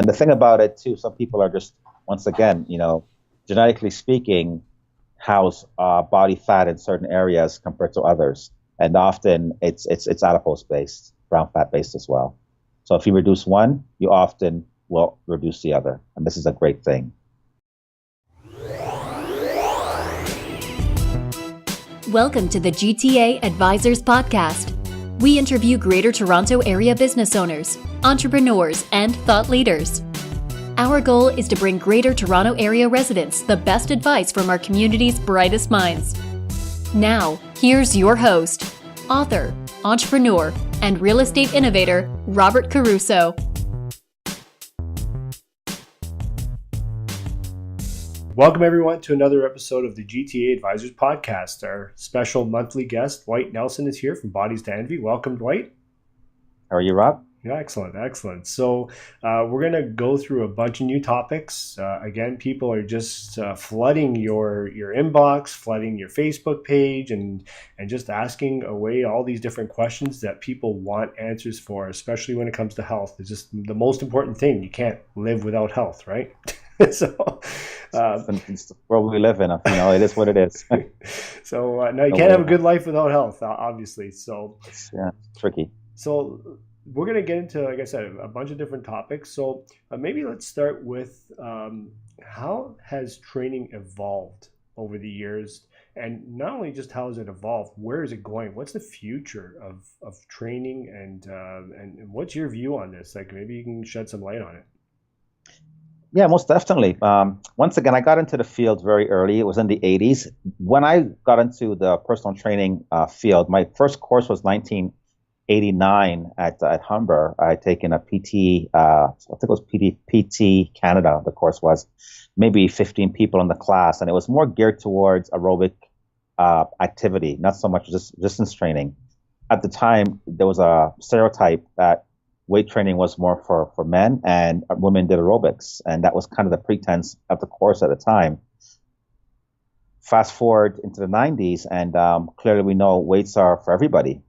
And the thing about it too, some people are just, once again, genetically speaking, house body fat in certain areas compared to others, and often it's adipose based, brown fat based as well. So if you reduce one, you often will reduce the other, and this is a great thing. Welcome to the GTA Advisors Podcast. We interview Greater Toronto Area business owners, entrepreneurs, and thought leaders. Our goal is to bring Greater Toronto Area residents the best advice from our community's brightest minds. Now, here's your host, author, entrepreneur, and real estate innovator, Robert Caruso. Welcome, everyone, to another episode of the GTA Advisors Podcast. Our special monthly guest, Dwight Nelson, is here from Bodies to Envy. Welcome, Dwight. How are you, Rob? Yeah, excellent. So we're going to go through a bunch of new topics. Again, people are just flooding your inbox, flooding your Facebook page, and just asking away all these different questions that people want answers for, especially when it comes to health. It's just the most important thing. You can't live without health, right? So it's the world we live in. It is what it is. So no, you can't have a good life without health, obviously. So yeah, tricky. So we're going to get into, like I said, a bunch of different topics. So maybe let's start with how has training evolved over the years? And not only just how has it evolved, where is it going? What's the future of training, and what's your view on this? Like, maybe you can shed some light on it. Yeah, most definitely. Once again, I got into the field very early. It was in the 80s. When I got into the personal training field, my first course was 1989 at Humber. I had taken a PT, I think it was PT Canada, the course was. Maybe 15 people in the class, and it was more geared towards aerobic activity, not so much resistance training. At the time, there was a stereotype that weight training was more for men and women did aerobics. And that was kind of the pretense of the course at the time. Fast forward into the 90s, and clearly we know weights are for everybody.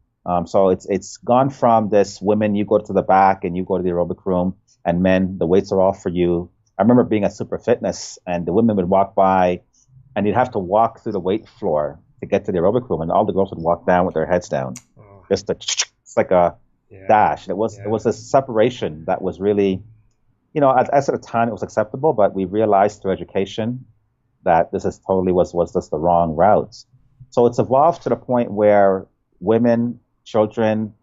So it's gone from this women, you go to the back and you go to the aerobic room, and men, the weights are all for you. I remember being at Super Fitness, and the women would walk by and you'd have to walk through the weight floor to get to the aerobic room, and all the girls would walk down with their heads down. It's like a dash. It was a separation that was really, as at the time it was acceptable, but we realized through education that this is totally was just the wrong route. So it's evolved to the point where women, children,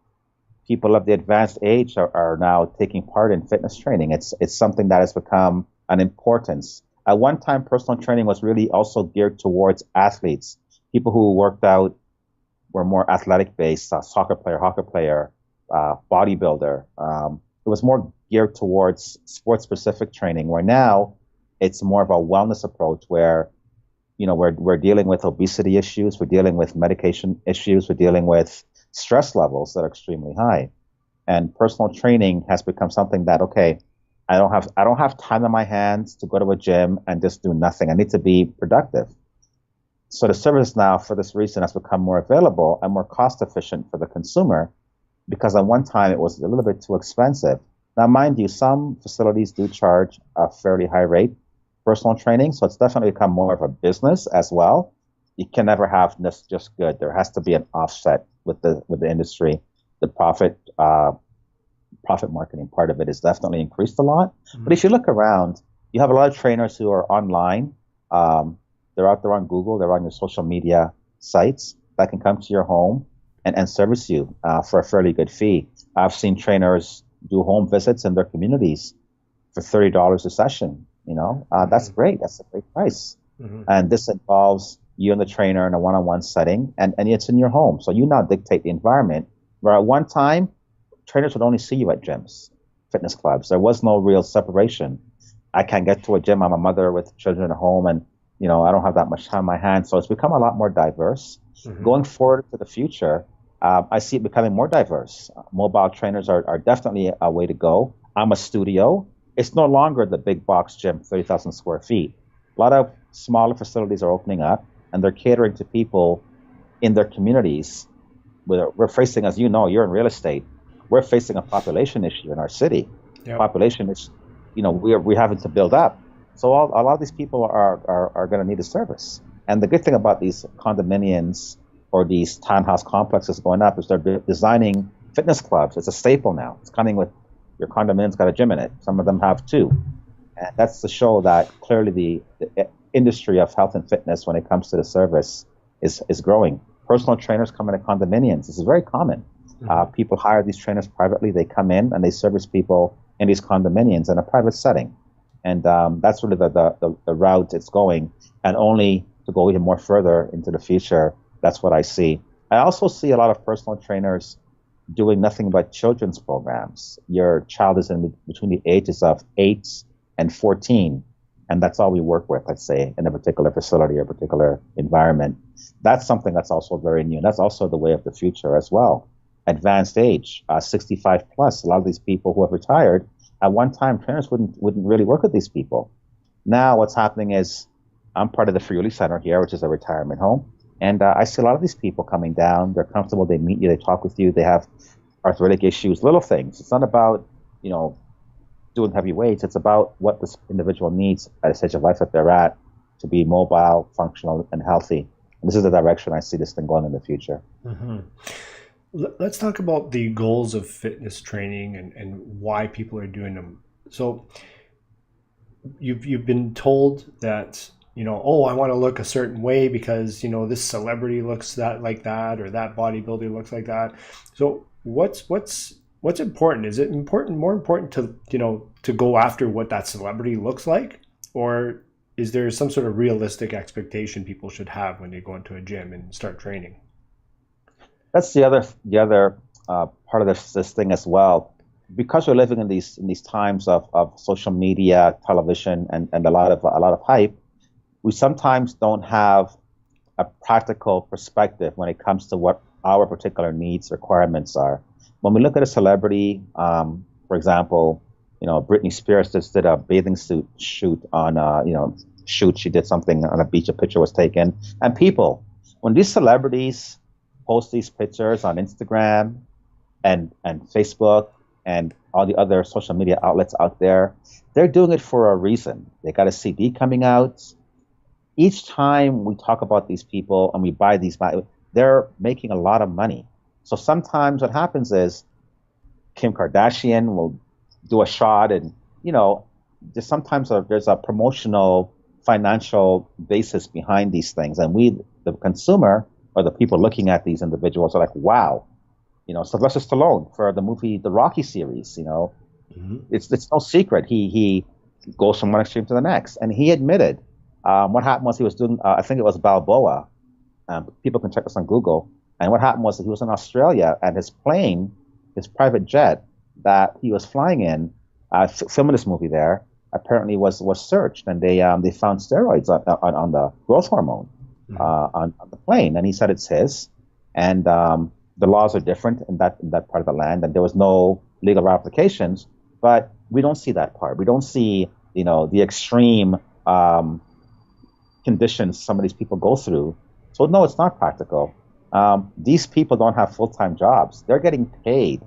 people of the advanced age are now taking part in fitness training. It's something that has become an importance. At one time, personal training was really also geared towards athletes, people who worked out, were more athletic based, soccer player, hockey player, bodybuilder. It was more geared towards sports specific training, where now it's more of a wellness approach where, we're dealing with obesity issues, we're dealing with medication issues, we're dealing with stress levels that are extremely high. And personal training has become something that, okay, I don't have time on my hands to go to a gym and just do nothing. I need to be productive. So the service now, for this reason, has become more available and more cost efficient for the consumer, because at one time it was a little bit too expensive. Now, mind you, some facilities do charge a fairly high rate personal training, so it's definitely become more of a business as well. You can never have this just good. There has to be an offset with the industry. The profit marketing part of it has definitely increased a lot. Mm-hmm. But if you look around, you have a lot of trainers who are online. They're out there on Google. They're on your social media sites that can come to your home and service you for a fairly good fee. I've seen trainers do home visits in their communities for $30 a session. That's great. That's a great price. Mm-hmm. And this involves you and the trainer in a one-on-one setting, and it's in your home. So you now dictate the environment, where at one time, trainers would only see you at gyms, fitness clubs. There was no real separation. I can't get to a gym. I'm a mother with children at home, and I don't have that much time on my hands. So it's become a lot more diverse. Mm-hmm. Going forward to the future, I see it becoming more diverse. Mobile trainers are definitely a way to go. I'm a studio. It's no longer the big box gym, 30,000 square feet. A lot of smaller facilities are opening up, and they're catering to people in their communities. We're facing, as you know, you're in real estate, we're facing a population issue in our city. Yep. Population we're having to build up. So a lot of these people are going to need a service. And the good thing about these condominiums or these townhouse complexes going up is they're designing fitness clubs. It's a staple now. It's coming with your condominium's got a gym in it. Some of them have two. And that's to show that clearly the industry of health and fitness when it comes to the service is growing. Personal trainers come into condominiums. This is very common. People hire these trainers privately. They come in and they service people in these condominiums in a private setting. And that's really the route it's going. And only to go even more further into the future, that's what I see. I also see a lot of personal trainers doing nothing but children's programs. Your child is in between the ages of 8 and 14, and that's all we work with, let's say, in a particular facility or particular environment. That's something that's also very new. And that's also the way of the future as well. Advanced age, 65 plus. A lot of these people who have retired, at one time, trainers wouldn't really work with these people. Now what's happening is I'm part of the Friuli Center here, which is a retirement home. And I see a lot of these people coming down. They're comfortable. They meet you. They talk with you. They have arthritic issues, little things. It's not about, doing heavy weights. It's about what this individual needs at a stage of life that they're at to be mobile, functional, and healthy. And this is the direction I see this thing going in the future. Mm-hmm. Let's talk about the goals of fitness training and why people are doing them. So you've been told that, I want to look a certain way because, this celebrity looks like that, or that bodybuilder looks like that. So what's important? Is it more important to go after what that celebrity looks like? Or is there some sort of realistic expectation people should have when they go into a gym and start training? That's the other part of this thing as well. Because we're living in these times of social media, television, and a lot of hype, we sometimes don't have a practical perspective when it comes to what our particular needs, requirements are. When we look at a celebrity, for example, Britney Spears just did a bathing suit shoot on, she did something on a beach, a picture was taken. And people, when these celebrities post these pictures on Instagram and Facebook and all the other social media outlets out there, they're doing it for a reason. They got a CD coming out. Each time we talk about these people and we buy these, they're making a lot of money. So sometimes what happens is Kim Kardashian will do a shot and, sometimes there's a promotional financial basis behind these things. And we, the consumer, or the people looking at these individuals, are like, wow. Sylvester Stallone for the movie, the Rocky series, Mm-hmm. It's no secret. He goes from one extreme to the next. And he admitted what happened was he was doing, I think it was Balboa. People can check this on Google. And what happened was that he was in Australia and his plane, his private jet that he was flying in, filming this movie there, apparently was searched. And they found steroids on the growth hormone on the plane. And he said it's his. And the laws are different in that part of the land. And there was no legal ramifications. But we don't see that part. We don't see, the extreme conditions some of these people go through. So no, it's not practical. These people don't have full-time jobs. They're getting paid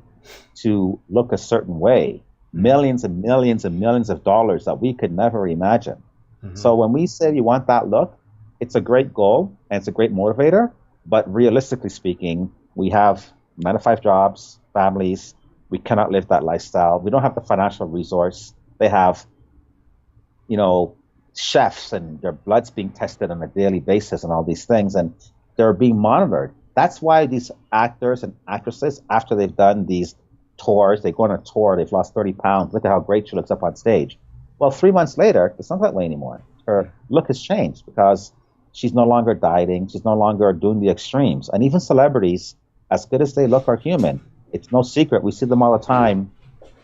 to look a certain way, millions and millions and millions of dollars that we could never imagine. Mm-hmm. So when we say you want that look, it's a great goal and it's a great motivator. But realistically speaking, we have 9 to 5 jobs, families. We cannot live that lifestyle. We don't have the financial resource. They have, chefs and their blood's being tested on a daily basis and all these things. And they're being monitored. That's why these actors and actresses, after they've done these tours, they go on a tour, they've lost 30 pounds. Look at how great she looks up on stage. Well, 3 months later, it's not that way anymore. Her look has changed because she's no longer dieting. She's no longer doing the extremes. And even celebrities, as good as they look, are human. It's no secret. We see them all the time.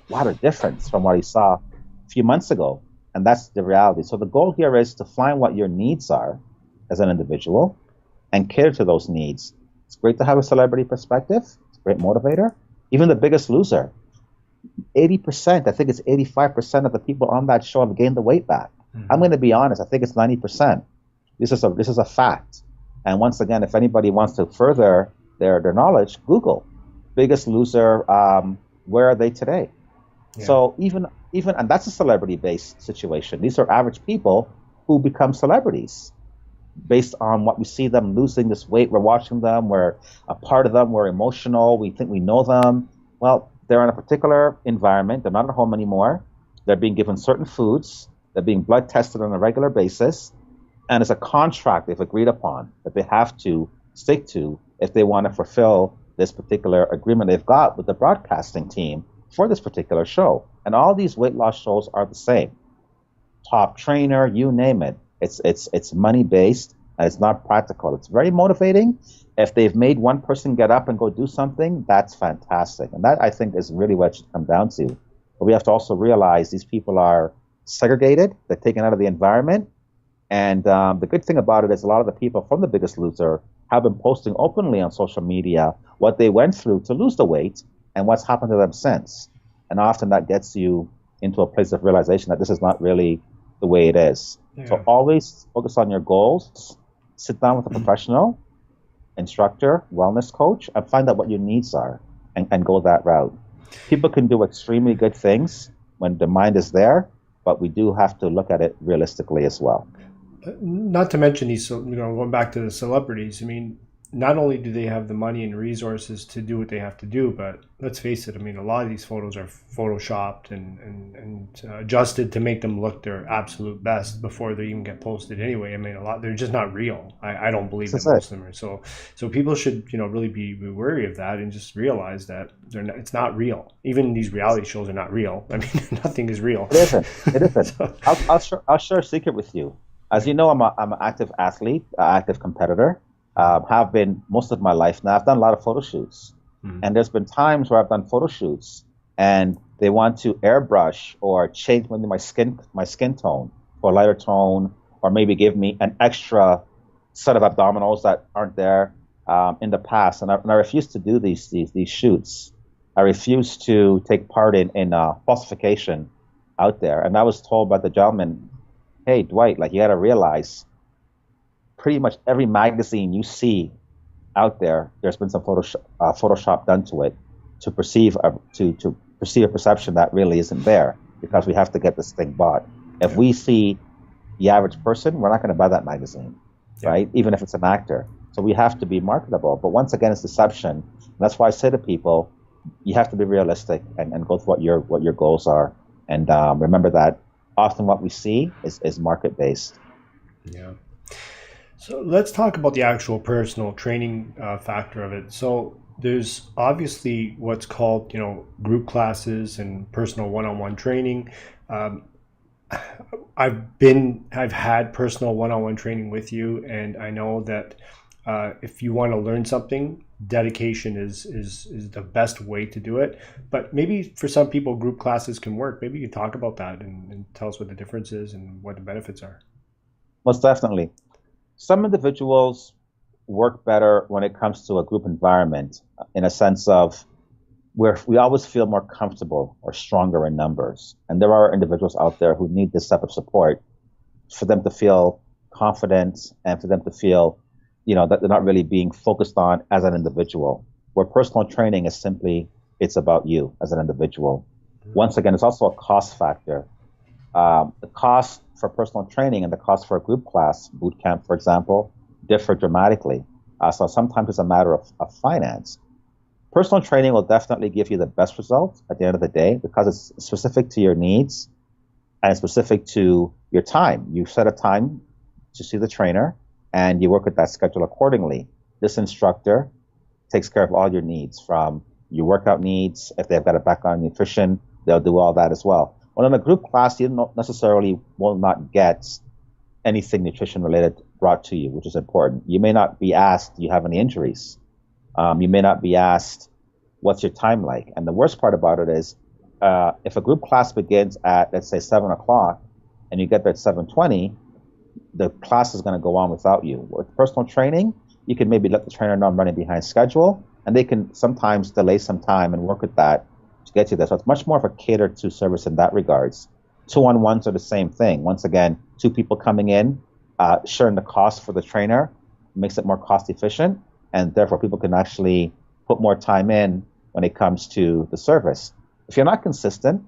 A lot of difference from what he saw a few months ago. And that's the reality. So the goal here is to find what your needs are as an individual and cater to those needs. It's great to have a celebrity perspective. It's a great motivator. Even The Biggest Loser, 80%, I think it's 85% of the people on that show have gained the weight back. Mm-hmm. I'm going to be honest, I think it's 90%. This is a fact. And once again, if anybody wants to further their knowledge, Google Biggest Loser, where are they today? Yeah. So even even, and that's a celebrity-based situation. These are average people who become celebrities based on what we see them losing this weight. We're watching them. We're a part of them. We're emotional. We think we know them. Well, they're in a particular environment. They're not at home anymore. They're being given certain foods. They're being blood tested on a regular basis. And it's a contract they've agreed upon that they have to stick to if they want to fulfill this particular agreement they've got with the broadcasting team for this particular show. And all these weight loss shows are the same. Top trainer, you name it. It's money based and it's not practical. It's very motivating. If they've made one person get up and go do something, that's fantastic. And that, I think, is really what it should come down to. But we have to also realize these people are segregated. They're taken out of the environment. And the good thing about it is a lot of the people from The Biggest Loser have been posting openly on social media what they went through to lose the weight and what's happened to them since. And often that gets you into a place of realization that this is not really the way it is. Yeah. So always focus on your goals, sit down with a professional, instructor, wellness coach, and find out what your needs are and go that route. People can do extremely good things when the mind is there, but we do have to look at it realistically as well. Not to mention these, going back to the celebrities, I mean, not only do they have the money and resources to do what they have to do, but let's face it, I mean, a lot of these photos are photoshopped and adjusted to make them look their absolute best before they even get posted anyway. I mean, they're just not real. I don't believe that most of them are. So people should, really be wary of that and just realize that it's not real. Even these reality shows are not real. I mean, nothing is real. It isn't. So, I'll share a secret with you. As you know, I'm an active athlete, active competitor. Have been most of my life now. I've done a lot of photo shoots. And there's been times where I've done photo shoots and they want to airbrush or change maybe my skin tone for a lighter tone, or maybe give me an extra set of abdominals that aren't there in the past. And I refuse to do these shoots. I refuse to take part in falsification out there. And I was told by the gentleman, hey, Dwight, you got to realize pretty much every magazine you see out there, there's been some Photoshop done to it to perceive a perception that really isn't there, because we have to get this thing bought. If we see the average person, we're not going to buy that magazine, right? Even if it's an actor. So we have to be marketable. But once again, it's deception. And that's why I say to people, you have to be realistic and go with what your goals are. And remember that often what we see is market-based. Yeah. So let's talk about the actual personal training factor of it. So there's obviously what's called, group classes and personal one-on-one training. I've had personal one-on-one training with you, and I know that if you want to learn something, dedication is the best way to do it. But maybe for some people, group classes can work. Maybe you can talk about that and tell us what the difference is and what the benefits are. Most definitely. Some individuals work better when it comes to a group environment, in a sense of where we always feel more comfortable or stronger in numbers. And there are individuals out there who need this type of support for them to feel confident and for them to feel, that they're not really being focused on as an individual. Where personal training is simply, it's about you as an individual. Once again, it's also a cost factor. The cost for personal training and the cost for a group class, boot camp, for example, differ dramatically. So sometimes it's a matter of finance. Personal training will definitely give you the best result at the end of the day because it's specific to your needs and it's specific to your time. You set a time to see the trainer and you work with that schedule accordingly. This instructor takes care of all your needs, from your workout needs. If they've got a background in nutrition, they'll do all that as well. Well, in a group class, you will not get anything nutrition related brought to you, which is important. You may not be asked, do you have any injuries? You may not be asked, what's your time like? And the worst part about it is, if a group class begins at, let's say, 7 o'clock, and you get there at 7:20, the class is going to go on without you. With personal training, you can maybe let the trainer know I'm running behind schedule, and they can sometimes delay some time and work with that to get you there. So it's much more of a catered to service in that regards. 2-on-1s are the same thing. Once again, 2 people coming in, sharing the cost for the trainer makes it more cost efficient, and therefore people can actually put more time in when it comes to the service. If you're not consistent,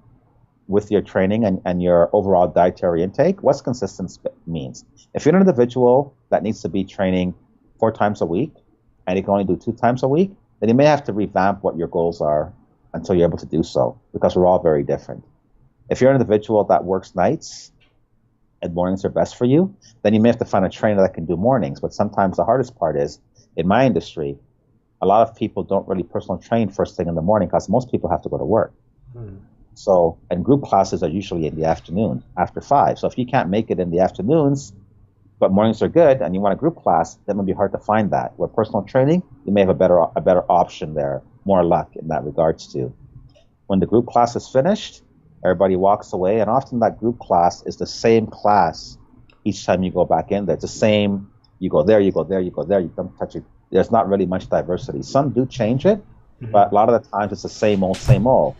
with your training and your overall dietary intake. What's consistent means? If you're an individual that needs to be training 4 times a week and you can only do 2 times a week, then you may have to revamp what your goals are until you're able to do so, because we're all very different. If you're an individual that works nights and mornings are best for you, then you may have to find a trainer that can do mornings. But sometimes the hardest part is, in my industry, a lot of people don't really personal train first thing in the morning because most people have to go to work. So, and group classes are usually in the afternoon after 5. So if you can't make it in the afternoons, but mornings are good and you want a group class, then it would be hard to find that. Where personal training, you may have a better option there, more luck in that regards to. When the group class is finished, everybody walks away, and often that group class is the same class each time you go back in there. It's the same, you go there, you go there, you go there, you don't touch it. There's not really much diversity. Some do change it, but a lot of the times it's the same old, same old.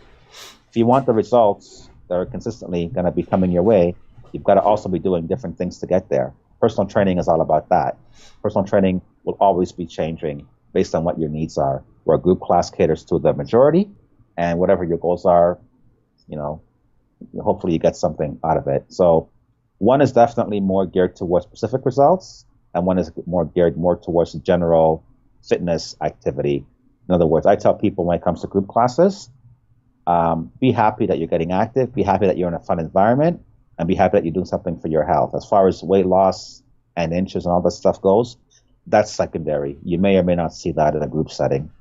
If you want the results that are consistently going to be coming your way, you've got to also be doing different things to get there. Personal training is all about that. Personal training will always be changing based on what your needs are, where a group class caters to the majority, and whatever your goals are, hopefully you get something out of it. So one is definitely more geared towards specific results, and one is more geared towards general fitness activity. In other words, I tell people when it comes to group classes, be happy that you're getting active, be happy that you're in a fun environment, and be happy that you're doing something for your health. As far as weight loss and inches and all that stuff goes, that's secondary. You may or may not see that in a group setting.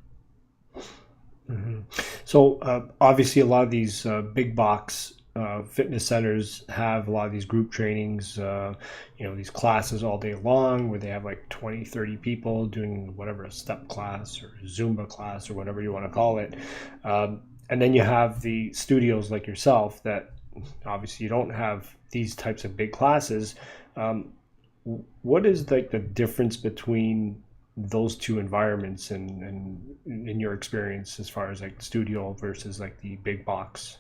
So obviously a lot of these big box fitness centers have a lot of these group trainings, these classes all day long where they have like 20, 30 people doing whatever, a step class or Zumba class or whatever you want to call it. And then you have the studios like yourself that obviously you don't have these types of big classes. What is like the difference between those two environments and in your experience as far as like studio versus like the big box?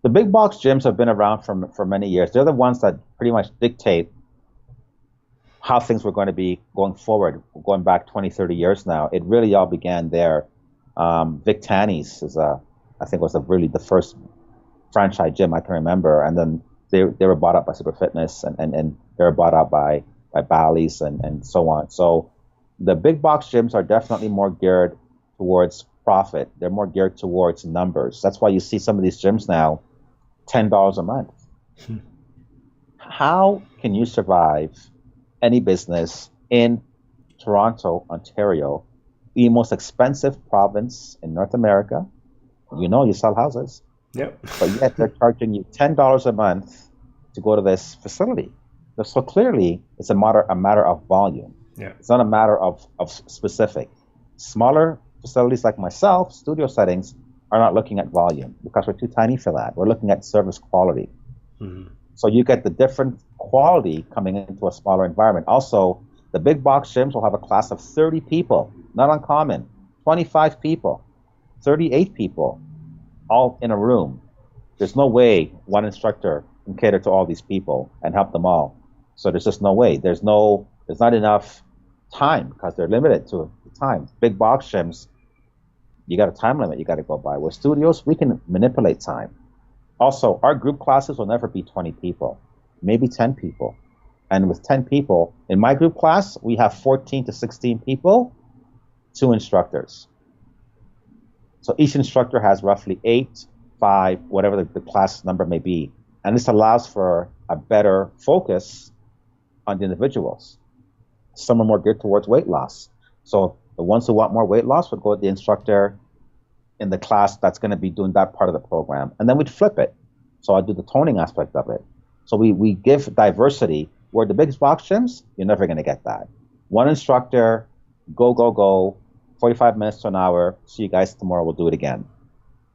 The big box gyms have been around for many years. They're the ones that pretty much dictate how things were going to be going forward, going back 20, 30 years now. It really all began there. Vic Tanny's I think was really the first franchise gym I can remember. And then they were bought up by Super Fitness and they were bought up by Bally's and so on. So the big box gyms are definitely more geared towards profit. They're more geared towards numbers. That's why you see some of these gyms now, $10 a month. How can you survive any business in Toronto, Ontario, the most expensive province in North America? You sell houses. Yep. But yet they're charging you $10 a month to go to this facility. So clearly, it's a matter of volume. Yeah. It's not a matter of specific. Smaller facilities like myself, studio settings, are not looking at volume because we're too tiny for that. We're looking at service quality. So you get the different quality coming into a smaller environment. Also, the big box gyms will have a class of 30 people, not uncommon, 25 people, 38 people, all in a room. There's no way one instructor can cater to all these people and help them all. So there's just no way. There's not enough time because they're limited to time. Big box gyms, you got a time limit you got to go by. With studios, we can manipulate time. Also, our group classes will never be 20 people, maybe 10 people. And with 10 people, in my group class, we have 14 to 16 people, 2 instructors. So each instructor has roughly 8, 5, whatever the class number may be. And this allows for a better focus on the individuals. Some are more geared towards weight loss. So the ones who want more weight loss would go with the instructor in the class that's going to be doing that part of the program. And then we'd flip it. So I do the toning aspect of it. So we give diversity, where the big box gyms, you're never going to get that. One instructor, go, 45 minutes to an hour, see you guys tomorrow, we'll do it again.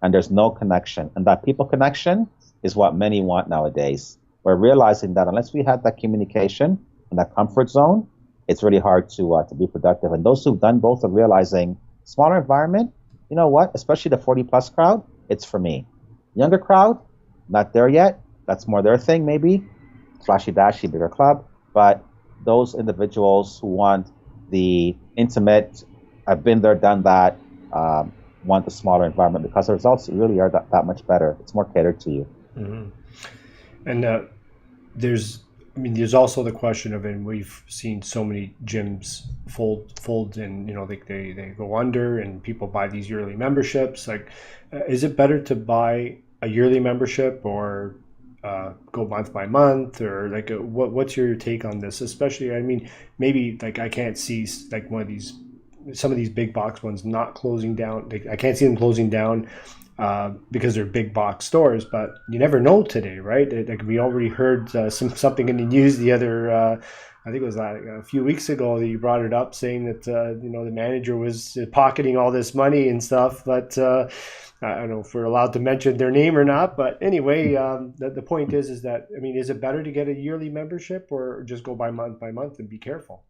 And there's no connection. And that people connection is what many want nowadays. We're realizing that unless we have that communication and that comfort zone, it's really hard to be productive. And those who've done both are realizing smaller environment, you know what, especially the 40 plus crowd, it's for me. Younger crowd, not there yet. That's more their thing maybe. Flashy dashy, bigger club. But those individuals who want the intimate, I've been there, done that, want the smaller environment because the results really are that much better. It's more catered to you. Mm-hmm. And there's also the question of, and we've seen so many gyms fold and, they go under and people buy these yearly memberships. Like, is it better to buy a yearly membership or go month by month, or like what's your take on this? Especially, I mean, maybe like I can't see like some of these big box ones not closing down. Like, I can't see them closing down because they're big box stores, but you never know today, right? Like, we already heard something in the news the other, I think it was like a few weeks ago that you brought it up, saying that the manager was pocketing all this money and stuff. But I don't know if we're allowed to mention their name or not. But anyway, the point is that, I mean, is it better to get a yearly membership or just go by month and be careful?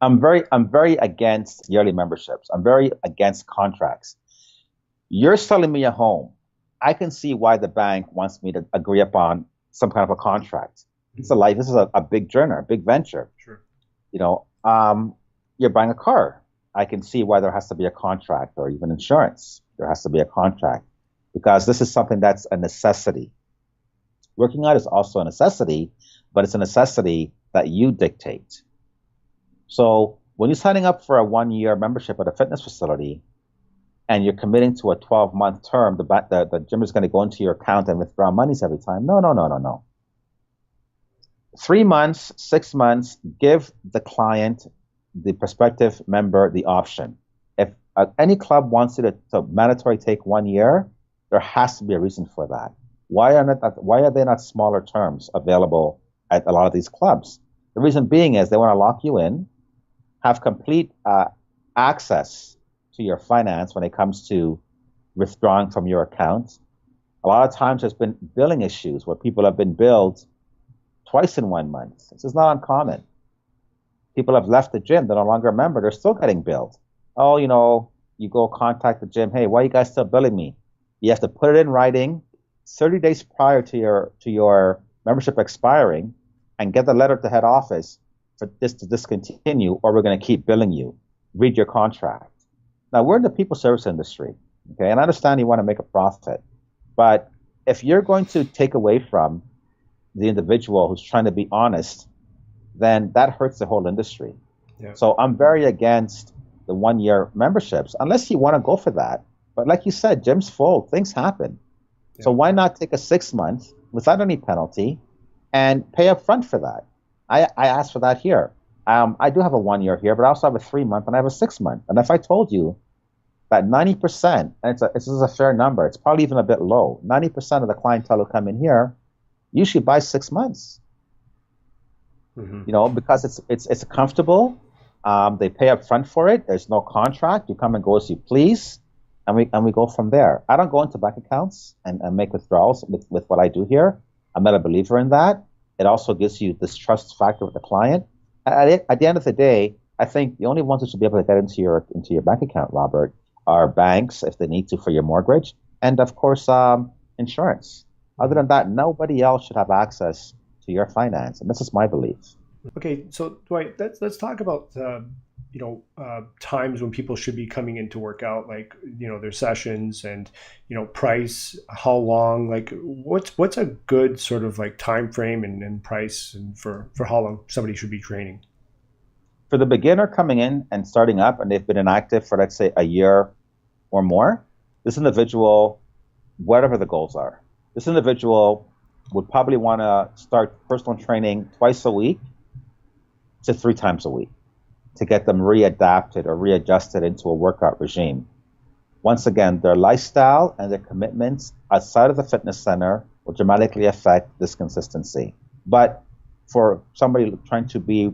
I'm very against yearly memberships. I'm very against contracts. You're selling me a home. I can see why the bank wants me to agree upon some kind of a contract. It's a life. This is a big journey, a big venture. Sure. You're buying a car. I can see why there has to be a contract, or even insurance. There has to be a contract because this is something that's a necessity. Working out is also a necessity, but it's a necessity that you dictate. So when you're signing up for a 1-year membership at a fitness facility and you're committing to a 12-month term, the gym is going to go into your account and withdraw monies every time. No. 3 months, 6 months, give the client, the prospective member, the option. If any club wants you to mandatory take 1 year, there has to be a reason for that. Why are there not smaller terms available at a lot of these clubs? The reason being is they want to lock you in, have complete access to your finance when it comes to withdrawing from your account. A lot of times there's been billing issues where people have been billed twice in 1 month. This is not uncommon. People have left the gym, they're no longer a member, they're still getting billed. Oh, you go contact the gym, hey, why are you guys still billing me? You have to put it in writing 30 days prior to your membership expiring and get the letter to head office for this to discontinue, or we're going to keep billing you. Read your contract. Now, we're in the people service industry, okay? And I understand you want to make a profit, but if you're going to take away from the individual who's trying to be honest, then that hurts the whole industry. Yeah. So I'm very against the 1-year memberships, unless you want to go for that. But like you said, gyms full, things happen. Yeah. So why not take a 6 month without any penalty and pay up front for that? I asked for that here. I do have a 1 year here, but I also have a 3 month and I have a 6 month. And if I told you that 90%, and this is a fair number, it's probably even a bit low, 90% of the clientele who come in here usually buy 6 months. Mm-hmm. Because it's comfortable. They pay up front for it. There's no contract. You come and go as you please, and we go from there. I don't go into bank accounts and make withdrawals with what I do here. I'm not a believer in that. It also gives you this trust factor with the client. At the end of the day, I think the only ones that should be able to get into your bank account, Robert, are banks if they need to for your mortgage, and of course insurance. Other than that, nobody else should have access to your finance, and this is my belief. Okay, so Dwight, let's talk about times when people should be coming in to work out, like their sessions and price, how long, like what's a good sort of like time frame and price, and for how long somebody should be training. For the beginner coming in and starting up, and they've been inactive for, let's say, a year or more, this individual, whatever the goals are, this individual would probably want to start personal training twice a week to 3 times a week to get them readapted or readjusted into a workout regime. Once again, their lifestyle and their commitments outside of the fitness center will dramatically affect this consistency. But for somebody trying to be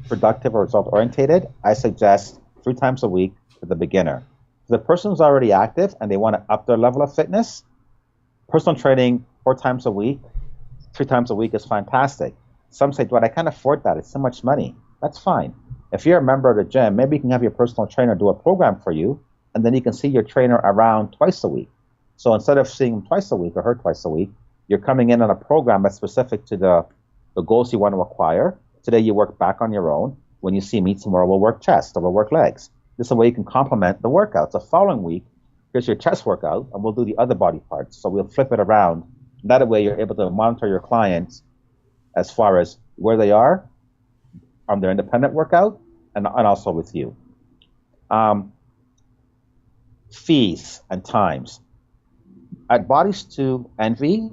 productive or result-orientated, I suggest 3 times a week for the beginner. For the person who's already active and they want to up their level of fitness, personal training 4 times a week, 3 times a week is fantastic. Some say, Dwight, I can't afford that. It's so much money. That's fine. If you're a member of the gym, maybe you can have your personal trainer do a program for you, and then you can see your trainer around twice a week. So instead of seeing him twice a week or her twice a week, you're coming in on a program that's specific to the goals you want to acquire. Today you work back on your own. When you see me tomorrow, we'll work chest or we'll work legs. This is a way you can complement the workouts. The following week, here's your chest workout, and we'll do the other body parts. So we'll flip it around. That way you're able to monitor your clients as far as where they are on their independent workout and also with you. Fees and times. At Bodies to Envy,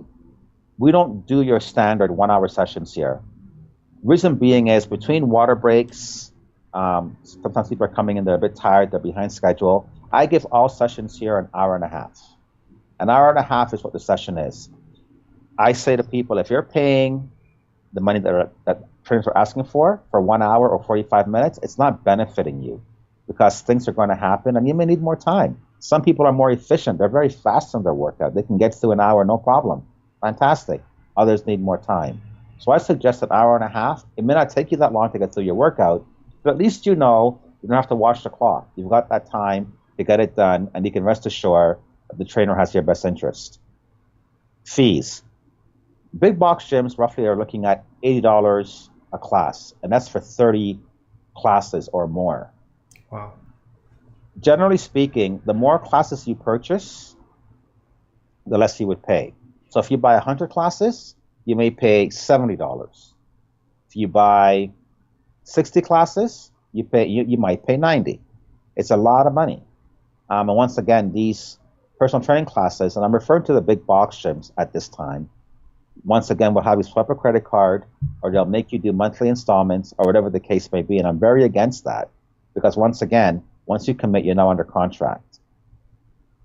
we don't do your standard 1 hour sessions here. Reason being is between water breaks, sometimes people are coming in, they're a bit tired, they're behind schedule. I give all sessions here an hour and a half. An hour and a half is what the session is. I say to people, if you're paying the money that trainers are asking for 1 hour or 45 minutes, it's not benefiting you because things are going to happen and you may need more time. Some people are more efficient. They're very fast in their workout. They can get through an hour, no problem. Fantastic. Others need more time. So I suggest an hour and a half. It may not take you that long to get through your workout, but at least you know you don't have to watch the clock. You've got that time to get it done, and you can rest assured that the trainer has your best interest. Fees. Big box gyms roughly are looking at $80 a class, and that's for 30 classes or more. Wow. Generally speaking, the more classes you purchase, the less you would pay. So if you buy 100 classes, you may pay $70. If you buy 60 classes, you might pay $90. It's a lot of money. And once again, these personal training classes, and I'm referring to the big box gyms at this time, once again, will have you swipe a credit card, or they'll make you do monthly installments, or whatever the case may be. And I'm very against that, because once again, once you commit, you're now under contract.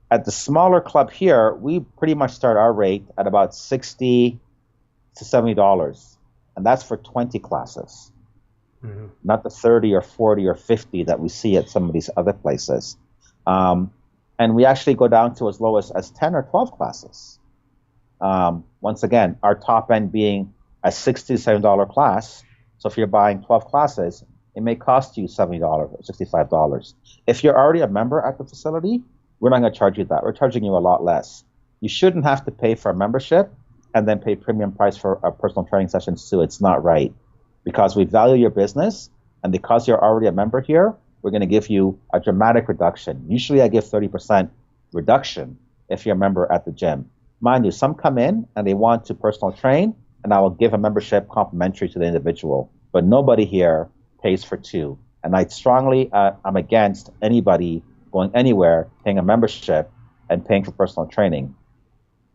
At the smaller club here, we pretty much start our rate at about $60 to $70, and that's for 20 classes, not the 30 or 40 or 50 that we see at some of these other places. And we actually go down to as low as 10 or 12 classes. Once again, our top end being a $60 to $70 class. So if you're buying 12 classes, it may cost you $70 or $65. If you're already a member at the facility, we're not going to charge you that. We're charging you a lot less. You shouldn't have to pay for a membership and then pay premium price for a personal training sessions too. It's not right, because we value your business, and because you're already a member here, we're going to give you a dramatic reduction. Usually I give 30% reduction if you're a member at the gym. Mind you, some come in and they want to personal train, and I will give a membership complimentary to the individual, but nobody here pays for two. And I strongly, I'm against anybody going anywhere, paying a membership and paying for personal training.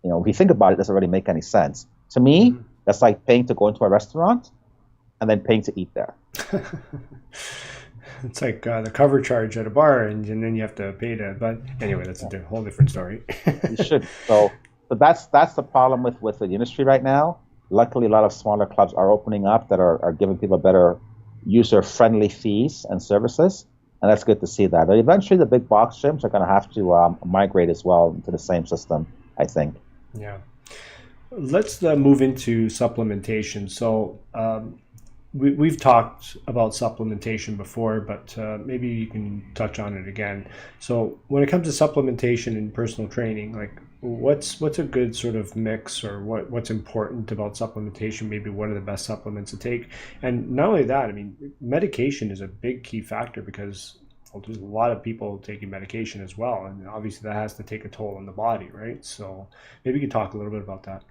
You know, if you think about it, it doesn't really make any sense. To me, that's like paying to go into a restaurant and then paying to eat there. It's like the cover charge at a bar, and then you have to pay to. But anyway, that's a whole different story. You should. So that's the problem with the industry right now. Luckily, a lot of smaller clubs are opening up that are giving people better user-friendly fees and services, and that's good to see that. But eventually, the big box gyms are going to have to migrate as well into the same system, I think. Yeah. Let's move into supplementation. So we've talked about supplementation before, but maybe you can touch on it again. So when it comes to supplementation in personal training, like what's a good sort of mix, or what's important about supplementation? Maybe what are the best supplements to take? And not only that, I mean, medication is a big key factor, because there's a lot of people taking medication as well, and obviously that has to take a toll on the body, right? So maybe you could talk a little bit about that.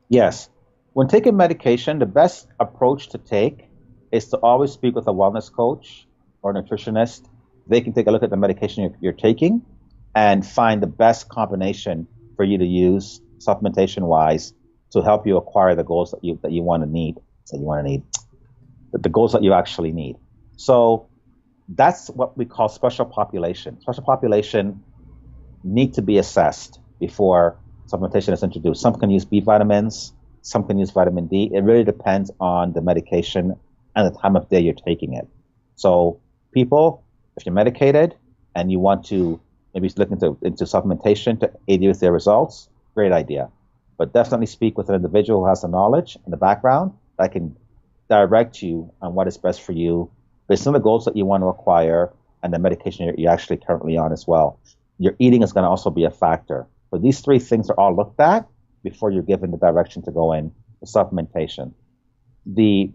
Yes. When taking medication, the best approach to take is to always speak with a wellness coach or nutritionist. They can take a look at the medication you're taking and find the best combination for you to use supplementation-wise to help you acquire the goals that you want to need. The goals that you actually need. So that's what we call special population. Special population need to be assessed before supplementation is introduced. Some can use B vitamins, some can use vitamin D. It really depends on the medication and the time of day you're taking it. So people, if you're medicated and you want to maybe look into supplementation to aid you with their results, great idea. But definitely speak with an individual who has the knowledge and the background that can direct you on what is best for you based on the goals that you want to acquire and the medication you're actually currently on as well. Your eating is going to also be a factor. But these three things are all looked at before you're given the direction to go in for supplementation. The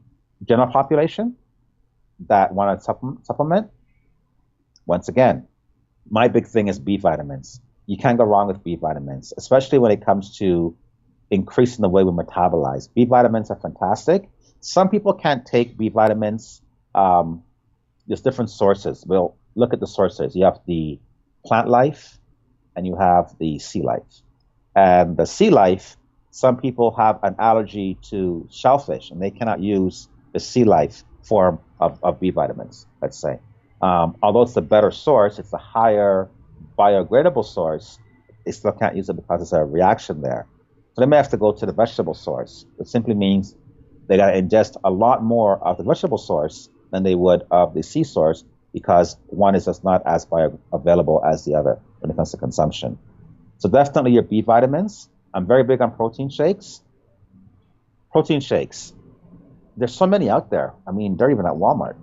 general population that want to supplement, once again, My big thing is B vitamins. You can't go wrong with B vitamins, especially when it comes to increasing the way we metabolize. B vitamins are fantastic. Some people can't take B vitamins. Um, there's different sources. We'll look at the sources. You have the plant life and you have the sea life. And the sea life, some people have an allergy to shellfish and they cannot use the sea life form of B vitamins, let's say. Although it's a better source, it's a higher biodegradable source, they still can't use it because there's a reaction there. So they may have to go to the vegetable source. It simply means they got to ingest a lot more of the vegetable source than they would of the sea source because one is just not as bioavailable as the other when it comes to consumption. So definitely your B vitamins. I'm very big on protein shakes. Protein shakes. There's so many out there. I mean, they're even at Walmart.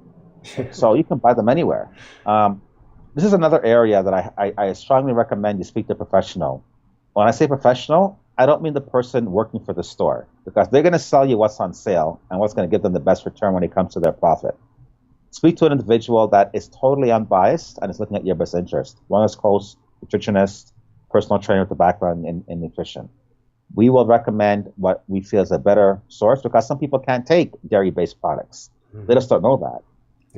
So you can buy them anywhere. This is another area that I strongly recommend you speak to a professional. When I say professional, I don't mean the person working for the store because they're going to sell you what's on sale and what's going to give them the best return when it comes to their profit. Speak to an individual that is totally unbiased and is looking at your best interest. Wellness coach, nutritionist, personal trainer with a background in nutrition. We will recommend what we feel is a better source because some people can't take dairy-based products. They just don't know that.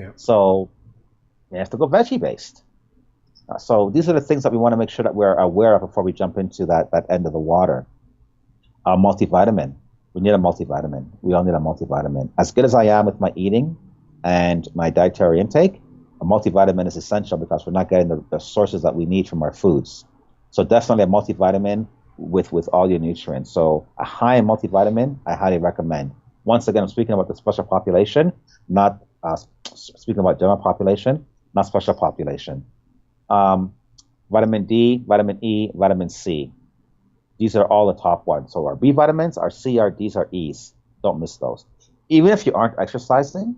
Yeah. So you have to go veggie-based. So these are the things that we want to make sure that we're aware of before we jump into that end of the water. Multivitamin. We need a multivitamin. We all need a multivitamin. As good as I am with my eating and my dietary intake, a multivitamin is essential because we're not getting the sources that we need from our foods. So definitely a multivitamin with all your nutrients. So a high multivitamin, I highly recommend. Once again, I'm speaking about the special population, not speaking about general population, not special population. Vitamin D, vitamin E, vitamin C. These are all the top ones. So our B vitamins, our C, our Ds, our Es. Don't miss those. Even if you aren't exercising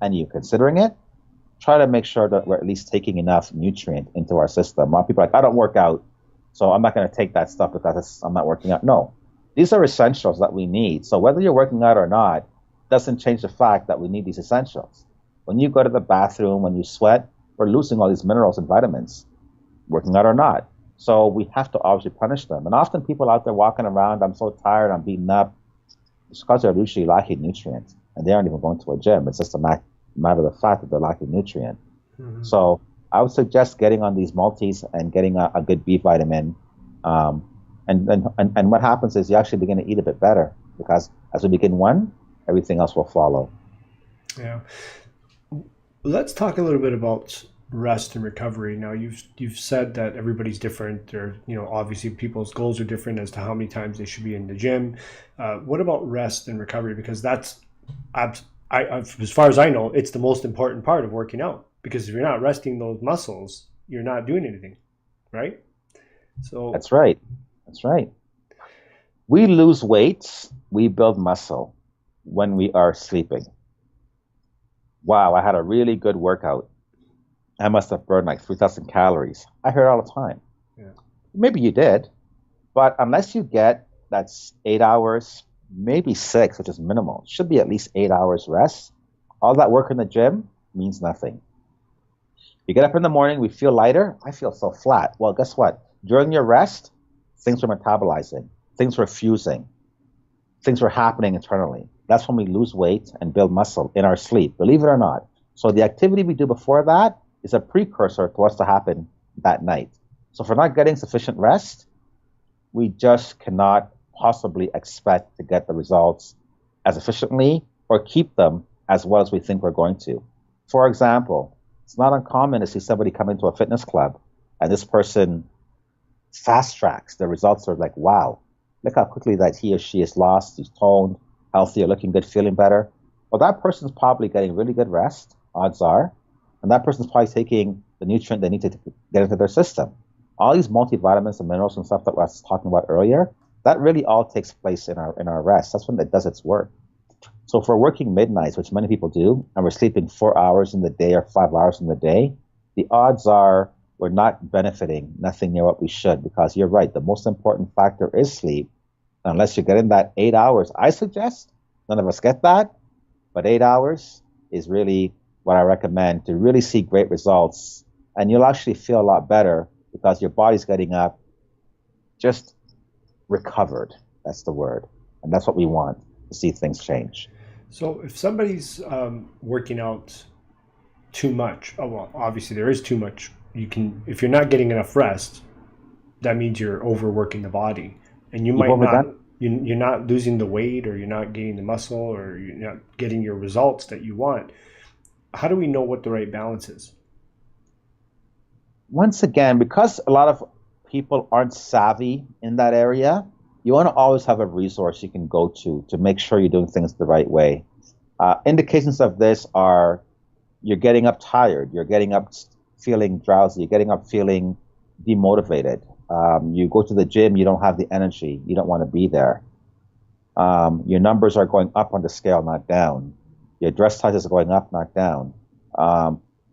and you're considering it, try to make sure that we're at least taking enough nutrient into our system. A lot of people are like, I don't work out, so I'm not going to take that stuff because I'm not working out. No, these are essentials that we need. So whether you're working out or not, doesn't change the fact that we need these essentials. When you go to the bathroom, when you sweat, we're losing all these minerals and vitamins, working out or not. So we have to obviously punish them. And often people out there walking around, I'm so tired, I'm beaten up. It's because they're usually lacking nutrients. And they aren't even going to a gym. It's just a matter of the fact that they're lacking nutrient. Mm-hmm. So I would suggest getting on these multis and getting a good B vitamin. And what happens is you actually begin to eat a bit better because as we begin one, everything else will follow. Yeah. Let's talk a little bit about rest and recovery. Now you've said that everybody's different, or obviously people's goals are different as to how many times they should be in the gym. What about rest and recovery? Because that's, as far as I know, it's the most important part of working out. Because if you're not resting those muscles, you're not doing anything, right? So that's right. We lose weight, we build muscle when we are sleeping. Wow, I had a really good workout. I must have burned like 3,000 calories. I hear it all the time. Yeah. Maybe you did, but unless you get that's 8 hours, maybe 6, which is minimal, it should be at least 8 hours rest. All that work in the gym means nothing. You get up in the morning, we feel lighter. I feel so flat. Well, guess what? During your rest, things are metabolizing, things are fusing, things are happening internally. That's when we lose weight and build muscle in our sleep, believe it or not. So the activity we do before that is a precursor to what's to happen that night. So if we're not getting sufficient rest, we just cannot possibly expect to get the results as efficiently or keep them as well as we think we're going to. For example, it's not uncommon to see somebody come into a fitness club and this person fast tracks. The results are like, wow, look how quickly that he or she is lost, he's toned, healthier, looking good, feeling better. Well, that person's probably getting really good rest, odds are, and that person's probably taking the nutrient they need to get into their system. All these multivitamins and minerals and stuff that I was talking about earlier, that really all takes place in our rest. That's when it does its work. So if we're working midnights, which many people do, and we're sleeping 4 hours in the day or 5 hours in the day, the odds are we're not benefiting nothing near what we should, because you're right, the most important factor is sleep. Unless you're getting that 8 hours, I suggest, none of us get that, but 8 hours is really what I recommend to really see great results and you'll actually feel a lot better because your body's getting up just recovered. That's the word. And that's what we want to see things change. So if somebody's working out too much, oh, well, obviously there is too much. If you're not getting enough rest, that means you're overworking the body, and you're not losing the weight, or you're not gaining the muscle, or you're not getting your results that you want. How do we know what the right balance is? Once again, because a lot of people aren't savvy in that area, you want to always have a resource you can go to make sure you're doing things the right way. Indications of this are you're getting up tired, you're getting up feeling drowsy, you're getting up feeling demotivated. You go to the gym, you don't have the energy, you don't want to be there. Your numbers are going up on the scale, not down. Your dress size is going up, not down.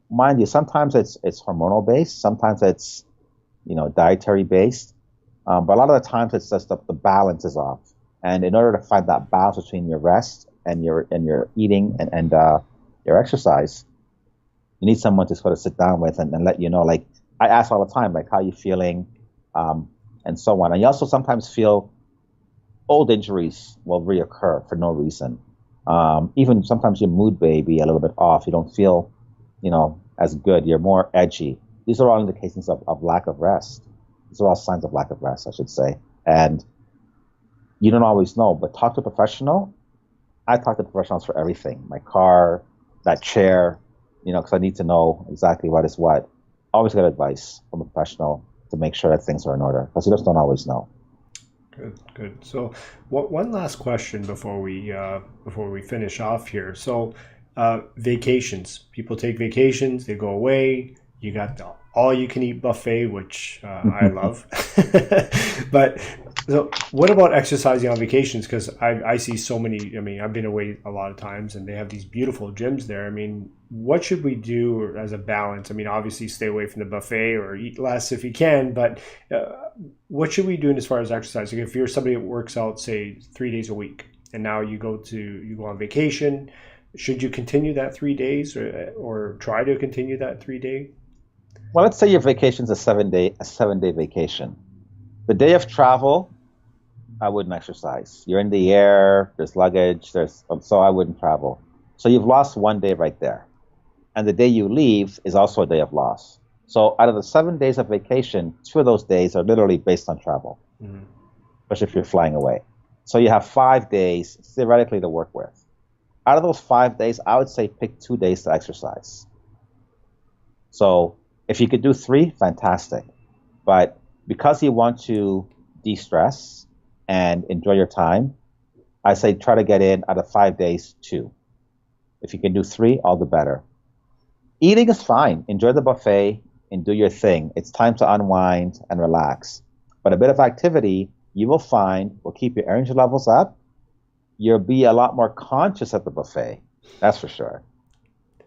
Mind you, sometimes it's hormonal based, sometimes it's dietary based, but a lot of the times it's just the balance is off. And in order to find that balance between your rest and your eating and your exercise, you need someone to sort of sit down with and let you know. Like I ask all the time, like how you feeling, and so on. And you also sometimes feel old injuries will reoccur for no reason. Even sometimes your mood may be a little bit off. You don't feel, as good. You're more edgy. These are all indications of lack of rest. These are all signs of lack of rest, I should say. And you don't always know, but talk to a professional. I talk to professionals for everything. My car, that chair, because I need to know exactly what is what. Always get advice from a professional to make sure that things are in order, because you just don't always know. Good. So, one last question before we finish off here. So, vacations. People take vacations. They go away. You got the all-you-can-eat buffet, which I love. But so, what about exercising on vacations? Because I see so many. I mean, I've been away a lot of times, and they have these beautiful gyms there. I mean, what should we do as a balance? I mean, obviously, stay away from the buffet or eat less if you can. But what should we do as far as exercising? If you're somebody that works out, say, 3 days a week, and now you go on vacation, should you continue that 3 days, or try to continue that 3 day? Well, let's say your vacation's a 7-day vacation. The day of travel, I wouldn't exercise. You're in the air, there's luggage, so I wouldn't travel. So you've lost 1 day right there. And the day you leave is also a day of loss. So out of the 7 days of vacation, 2 of those days are literally based on travel, especially if you're flying away. So you have 5 days theoretically to work with. Out of those 5 days, I would say pick 2 days to exercise. So if you could do 3, fantastic. But because you want to de-stress and enjoy your time, I say try to get in out of 5 days, 2. If you can do 3, all the better. Eating is fine. Enjoy the buffet and do your thing. It's time to unwind and relax. But a bit of activity, you will find, will keep your energy levels up. You'll be a lot more conscious at the buffet. That's for sure.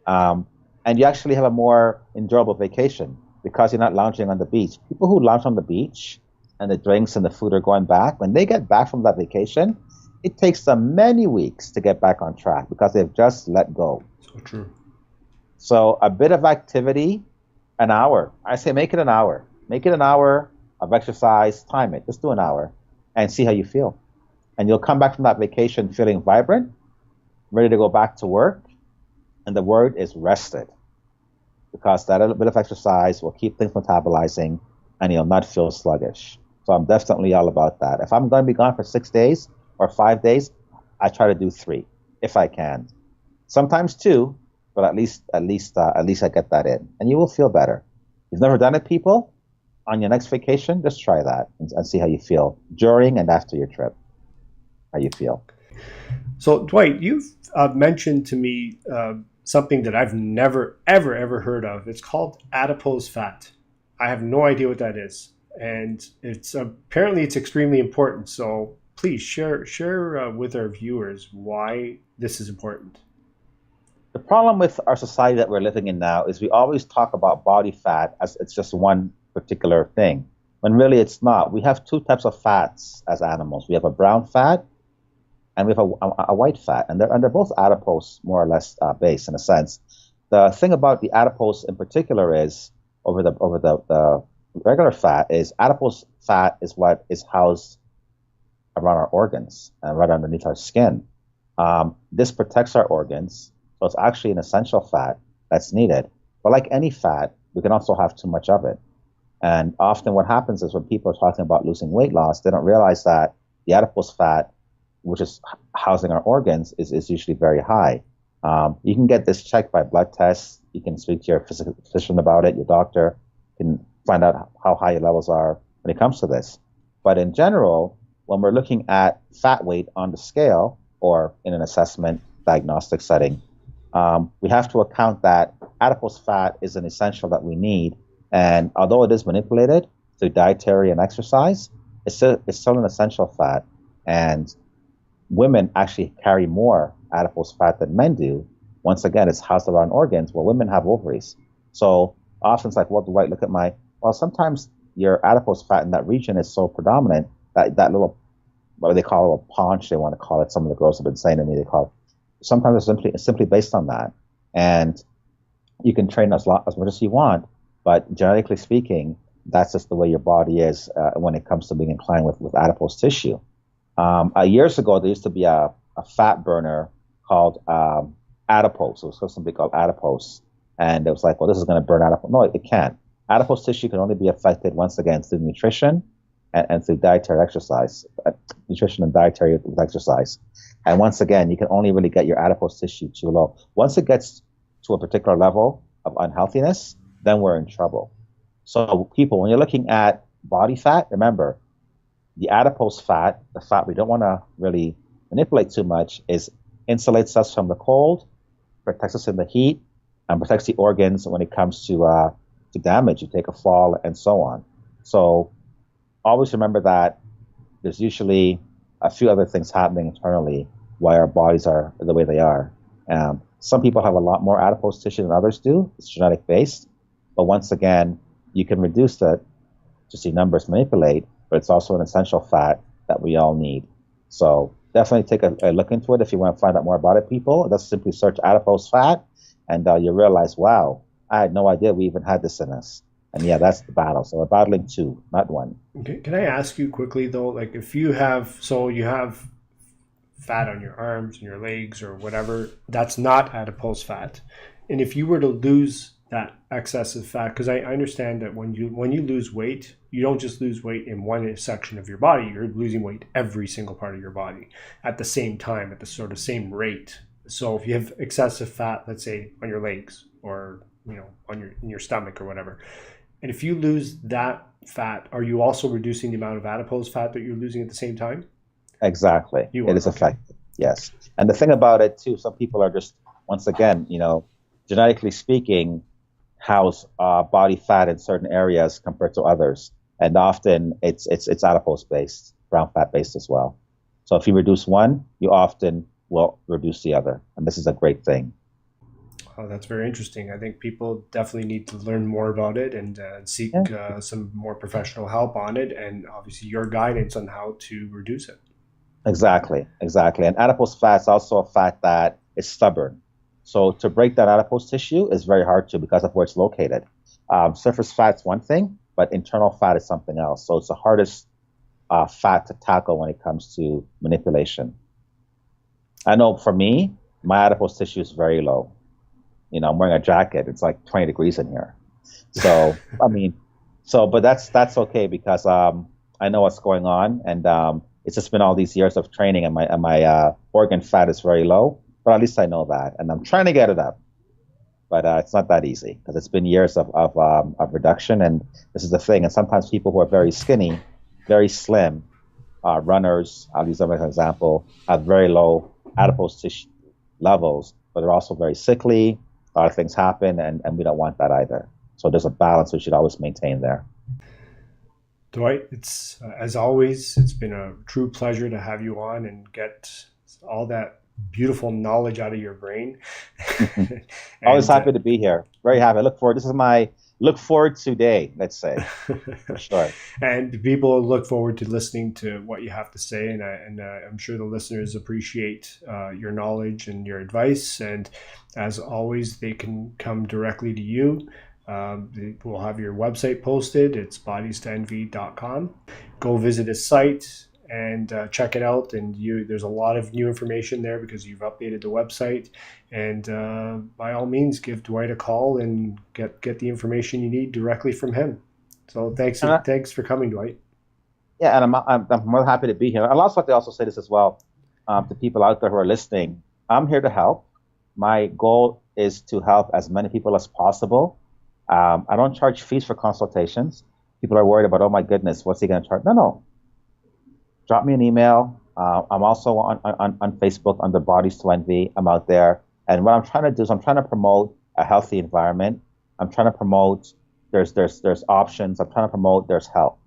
And you actually have a more enjoyable vacation because you're not lounging on the beach. People who lounge on the beach and the drinks and the food are going back, when they get back from that vacation, it takes them many weeks to get back on track because they've just let go. So true. So a bit of activity, an hour. I say make it an hour. Make it an hour of exercise, time it. Just do an hour and see how you feel. And you'll come back from that vacation feeling vibrant, ready to go back to work. And the word is rested, because that little bit of exercise will keep things metabolizing and you'll not feel sluggish. So I'm definitely all about that. If I'm going to be gone for 6 days or 5 days, I try to do 3 if I can. Sometimes 2, but at least I get that in, and you will feel better. If you've never done it, people, on your next vacation, just try that and see how you feel during and after your trip. How you feel. So Dwight, you've mentioned to me something that I've never, ever heard of. It's called adipose fat. I have no idea what that is. And it's apparently it's extremely important. So please share with our viewers why this is important. The problem with our society that we're living in now is we always talk about body fat as it's just one particular thing, when really it's not. We have 2 types of fats as animals. We have a brown fat and we have a white fat, and they're both adipose, more or less, based in a sense. The thing about the adipose in particular is the regular fat is adipose fat is what is housed around our organs and right underneath our skin. This protects our organs, so it's actually an essential fat that's needed. But like any fat, we can also have too much of it. And often what happens is when people are talking about losing weight loss, they don't realize that the adipose fat, which is housing our organs, is usually very high. You can get this checked by blood tests. You can speak to your physician about it. Your doctor can find out how high your levels are when it comes to this. But in general, when we're looking at fat weight on the scale or in an assessment diagnostic setting, we have to account that adipose fat is an essential that we need. And although it is manipulated through dietary and exercise, it's still an essential fat. And women actually carry more adipose fat than men do. Once again, it's housed around organs where women have ovaries. So often it's like, well, Dwight, look at well, sometimes your adipose fat in that region is so predominant that little, what they call a paunch, they want to call it. Some of the girls have been saying to me, they call it. Sometimes it's simply based on that. And you can train as much as you want, but genetically speaking, that's just the way your body is when it comes to being inclined with adipose tissue. Years ago, there used to be a fat burner called adipose. It was supposed to be called adipose. And it was like, well, this is going to burn adipose. No, it can't. Adipose tissue can only be affected, once again, through nutrition and through dietary exercise. Nutrition and dietary exercise. And once again, you can only really get your adipose tissue too low. Once it gets to a particular level of unhealthiness, then we're in trouble. So people, when you're looking at body fat, remember, the adipose fat, the fat we don't want to really manipulate too much, insulates us from the cold, protects us in the heat, and protects the organs when it comes to damage. You take a fall and so on. So always remember that there's usually a few other things happening internally why our bodies are the way they are. Some people have a lot more adipose tissue than others do. It's genetic based. But once again, you can reduce that to see numbers manipulate, but it's also an essential fat that we all need. So definitely take a look into it if you want to find out more about it, people. Just simply search adipose fat, and you realize, wow, I had no idea we even had this in us. And yeah, that's the battle. So we're battling two, not one. Okay. Can I ask you quickly though, like if you have fat on your arms and your legs or whatever, that's not adipose fat. And if you were to lose that excessive fat, because I understand that when you lose weight, you don't just lose weight in one section of your body, you're losing weight every single part of your body at the same time, at the sort of same rate. So if you have excessive fat, let's say on your legs or in your stomach or whatever, and if you lose that fat, are you also reducing the amount of adipose fat that you're losing at the same time? Exactly. It is effective. Yes. And the thing about it too, some people are just, once again, genetically speaking, house body fat in certain areas compared to others. And often it's adipose based, brown fat based as well. So if you reduce one, you often will reduce the other. And this is a great thing. Oh, that's very interesting. I think people definitely need to learn more about it and seek some more professional help on it, and obviously your guidance on how to reduce it. Exactly. And adipose fat is also a fat that is stubborn. So to break that adipose tissue is very hard to because of where it's located. Surface fat's one thing, but internal fat is something else. So it's the hardest fat to tackle when it comes to manipulation. I know for me, my adipose tissue is very low. I'm wearing a jacket. It's like 20 degrees in here. So, but that's okay because I know what's going on, and it's just been all these years of training, and my organ fat is very low. But at least I know that, and I'm trying to get it up. But it's not that easy because it's been years of reduction, and this is the thing. And sometimes people who are very skinny, very slim, runners, I'll use them as an example, have very low adipose tissue levels, but they're also very sickly. A lot of things happen, and we don't want that either. So there's a balance we should always maintain there. Dwight, it's as always, it's been a true pleasure to have you on and get all that beautiful knowledge out of your brain. Always happy to be here. Very happy. This is my look forward today, let's say. For sure. And people look forward to listening to what you have to say, and I'm sure the listeners appreciate your knowledge and your advice. And as always, they can come directly to you We'll have your website posted. It's bodiestoenvy.com. Go visit his site and check it out. And there's a lot of new information there because you've updated the website. And by all means, give Dwight a call and get the information you need directly from him. So thanks for coming, Dwight. Yeah, and I'm more than happy to be here. I'd also like to also say this as well to people out there who are listening. I'm here to help. My goal is to help as many people as possible. I don't charge fees for consultations. People are worried about, oh my goodness, what's he going to charge? No. Drop me an email. I'm also on Facebook under Bodies to Envy. I'm out there. And what I'm trying to do is I'm trying to promote a healthy environment. I'm trying to promote there's options. I'm trying to promote there's help.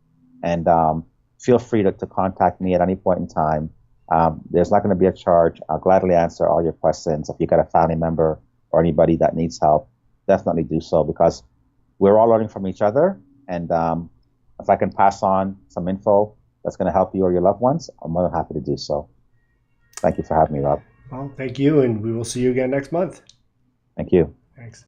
And feel free to contact me at any point in time. There's not going to be a charge. I'll gladly answer all your questions. If you got a family member or anybody that needs help, definitely do so because we're all learning from each other. And if I can pass on some info that's going to help you or your loved ones, I'm more than happy to do so. Thank you for having me, Rob. Well, thank you, and we will see you again next month. Thank you. Thanks.